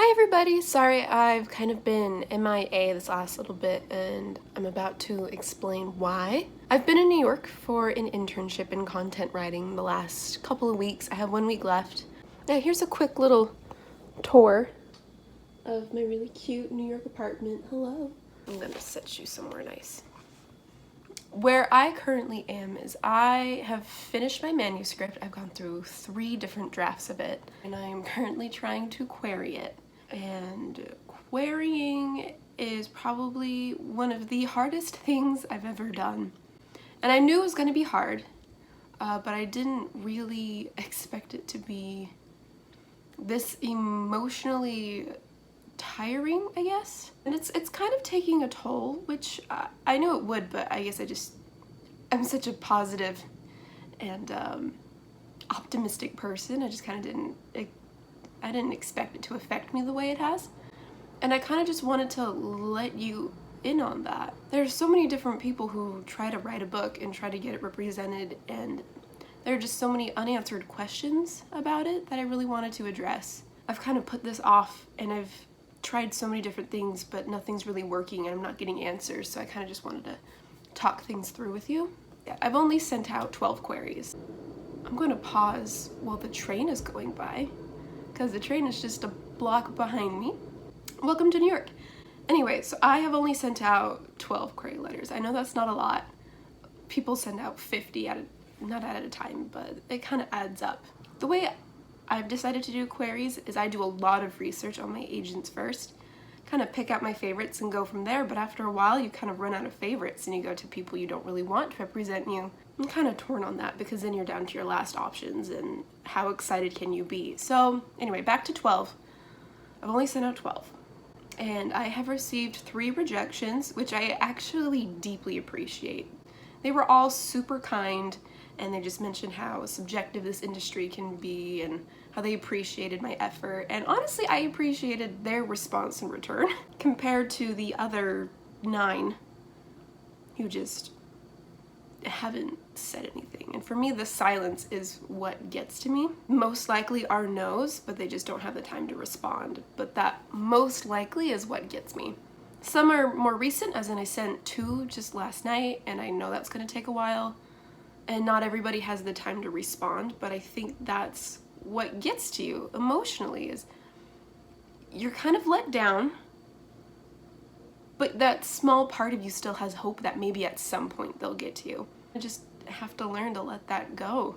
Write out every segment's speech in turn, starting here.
Hi everybody! Sorry I've kind of been MIA this last little bit and I'm about to explain why. I've been in New York for an internship in content writing the last couple of weeks. I have 1 week left. Now here's a quick little tour of my really cute New York apartment. Hello. I'm gonna set you somewhere nice. Where I currently am is I have finished my manuscript. I've gone through 3 different drafts of it and I am currently trying to query it. And querying is probably one of the hardest things I've ever done. And I knew it was going to be hard, but I didn't really expect it to be this emotionally tiring, I guess. And it's kind of taking a toll, which I knew it would, but I guess I'm such a positive and optimistic person. I just kind of I didn't expect it to affect me the way it has. And I kind of just wanted to let you in on that. There's so many different people who try to write a book and try to get it represented, and there are just so many unanswered questions about it that I really wanted to address. I've kind of put this off and I've tried so many different things, but nothing's really working and I'm not getting answers, so I kind of just wanted to talk things through with you. Yeah, I've only sent out 12 queries. I'm going to pause while the train is going by, because the train is just a block behind me. Welcome to New York. Anyway, so I have only sent out 12 query letters. I know that's not a lot. People send out 50 not at a time, but it kind of adds up. The way I've decided to do queries is I do a lot of research on my agents first, kind of pick out my favorites and go from there, but after a while you kind of run out of favorites and you go to people you don't really want to represent you. I'm kind of torn on that because then you're down to your last options and how excited can you be. So anyway, back to 12. I've only sent out 12 and I have received 3 rejections, which I actually deeply appreciate. They were all super kind and they just mentioned how subjective this industry can be and how they appreciated my effort, and honestly I appreciated their response in return compared to the other 9 who just haven't said anything. And for me, the silence is what gets to me. Most likely are no's, but they just don't have the time to respond. But that most likely is what gets me. Some are more recent, as in I sent 2 just last night, and I know that's going to take a while. And not everybody has the time to respond, but I think that's what gets to you emotionally, is you're kind of let down, but that small part of you still has hope that maybe at some point they'll get to you. I just have to learn to let that go.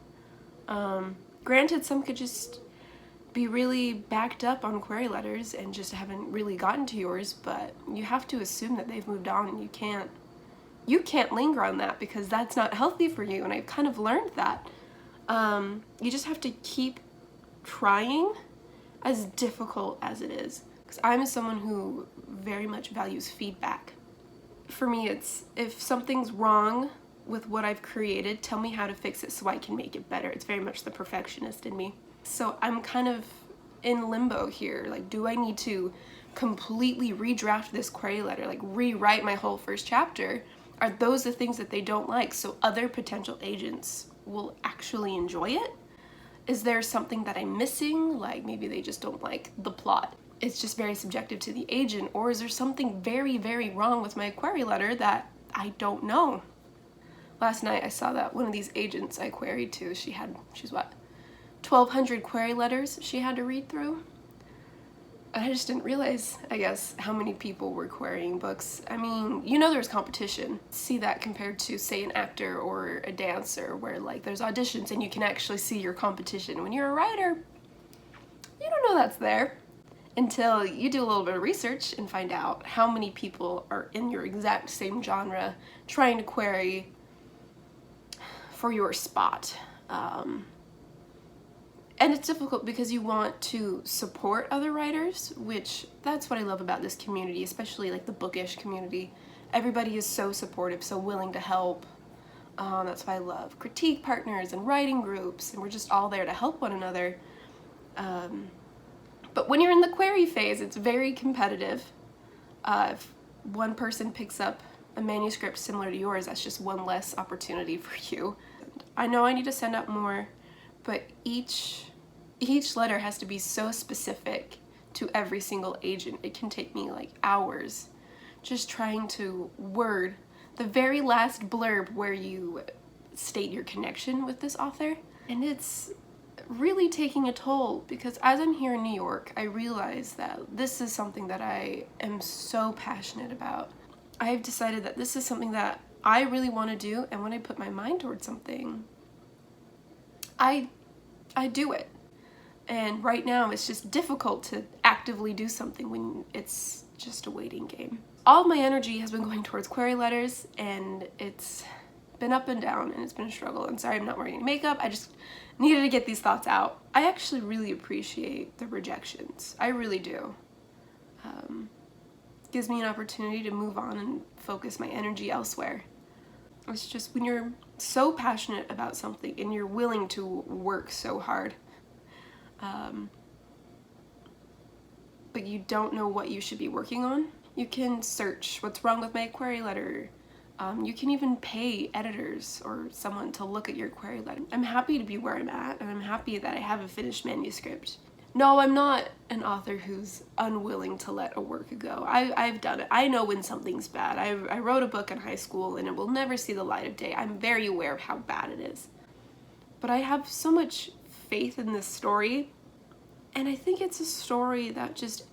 Granted, some could just be really backed up on query letters and just haven't really gotten to yours, but you have to assume that they've moved on, and you can't linger on that because that's not healthy for you, and I've kind of learned that. You just have to keep trying, as difficult as it is. Because I'm someone who very much values feedback. For me, it's if something's wrong with what I've created, tell me how to fix it so I can make it better. It's very much the perfectionist in me. So I'm kind of in limbo here. Like, do I need to completely redraft this query letter, like rewrite my whole first chapter? Are those the things that they don't like so other potential agents will actually enjoy it? Is there something that I'm missing? Like maybe they just don't like the plot. It's just very subjective to the agent, or is there something very, very wrong with my query letter that I don't know? Last night I saw that one of these agents I queried to, she's what, 1,200 query letters she had to read through? I just didn't realize, I guess, how many people were querying books. I mean, you know there's competition. See that compared to, say, an actor or a dancer where, like, there's auditions and you can actually see your competition. When you're a writer, you don't know that's there until you do a little bit of research and find out how many people are in your exact same genre trying to query for your spot. And it's difficult because you want to support other writers, which that's what I love about this community, especially like the bookish community. Everybody is so supportive, so willing to help. That's why I love critique partners and writing groups, and we're just all there to help one another. But when you're in the query phase, it's very competitive. If one person picks up a manuscript similar to yours, that's just one less opportunity for you. I know I need to send out more, but each letter has to be so specific to every single agent. It can take me like hours just trying to word the very last blurb where you state your connection with this author. And it's really taking a toll, because as I'm here in New York, I realize that this is something that I am so passionate about. I've decided that this is something that I really want to do, and when I put my mind towards something, I do it. And right now it's just difficult to actively do something when it's just a waiting game. All of my energy has been going towards query letters, and it's been up and down, and it's been a struggle. I'm sorry I'm not wearing any makeup. I just needed to get these thoughts out. I actually really appreciate the rejections. I really do. Gives me an opportunity to move on and focus my energy elsewhere. It's just when you're so passionate about something and you're willing to work so hard, but you don't know what you should be working on, you can search what's wrong with my query letter. You can even pay editors or someone to look at your query letter. I'm happy to be where I'm at, and I'm happy that I have a finished manuscript. No, I'm not an author who's unwilling to let a work go. I've done it. I know when something's bad. I wrote a book in high school and it will never see the light of day. I'm very aware of how bad it is. But I have so much faith in this story, and I think it's a story that just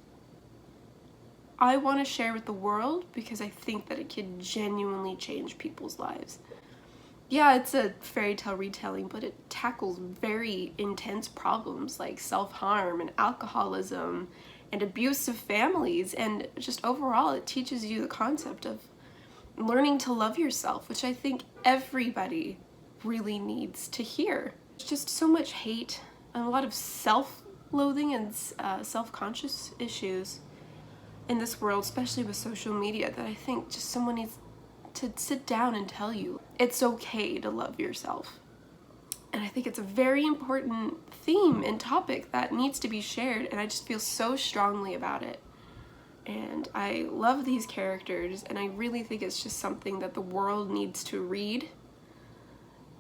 I want to share with the world, because I think that it could genuinely change people's lives. Yeah, it's a fairy tale retelling, but it tackles very intense problems like self-harm and alcoholism and abusive families, and just overall it teaches you the concept of learning to love yourself, which I think everybody really needs to hear. There's just so much hate and a lot of self-loathing and self-conscious issues in this world, especially with social media, that I think just someone needs to sit down and tell you it's okay to love yourself. And I think it's a very important theme and topic that needs to be shared, and I just feel so strongly about it. And I love these characters, and I really think it's just something that the world needs to read.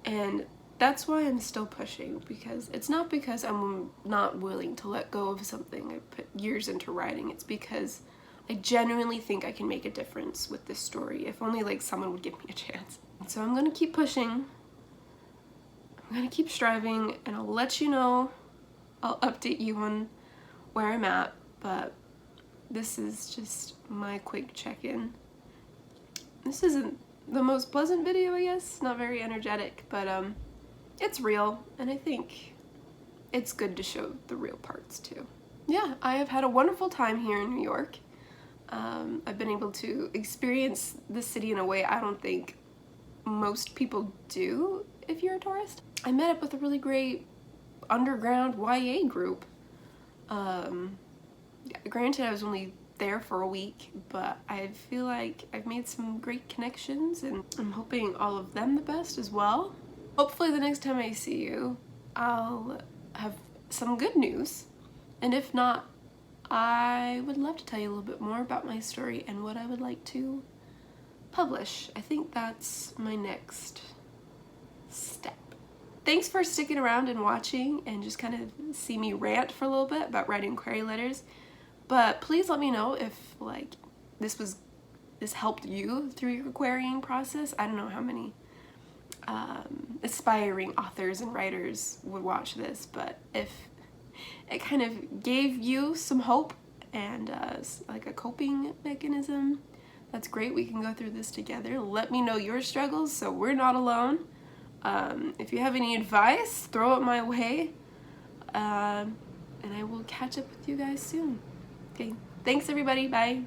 And that's why I'm still pushing, because it's not because I'm not willing to let go of something I put years into writing. It's because I genuinely think I can make a difference with this story, if only like someone would give me a chance. So I'm gonna keep pushing, I'm gonna keep striving, and I'll let you know, I'll update you on where I'm at, but this is just my quick check-in. This isn't the most pleasant video, I guess, not very energetic, but it's real, and I think it's good to show the real parts too. Yeah, I have had a wonderful time here in New York. I've been able to experience the city in a way I don't think most people do if you're a tourist. I met up with a really great underground YA group. Granted, I was only there for a week, but I feel like I've made some great connections, and I'm hoping all of them the best as well. Hopefully the next time I see you, I'll have some good news, and if not, I would love to tell you a little bit more about my story and what I would like to publish. I think that's my next step. Thanks for sticking around and watching and just kind of see me rant for a little bit about writing query letters. But please let me know if like this helped you through your querying process. I don't know how many aspiring authors and writers would watch this, but if it kind of gave you some hope and like a coping mechanism, that's great. We can go through this together. Let me know your struggles so we're not alone. If you have any advice, throw it my way, and I will catch up with you guys soon. Okay, thanks everybody, bye.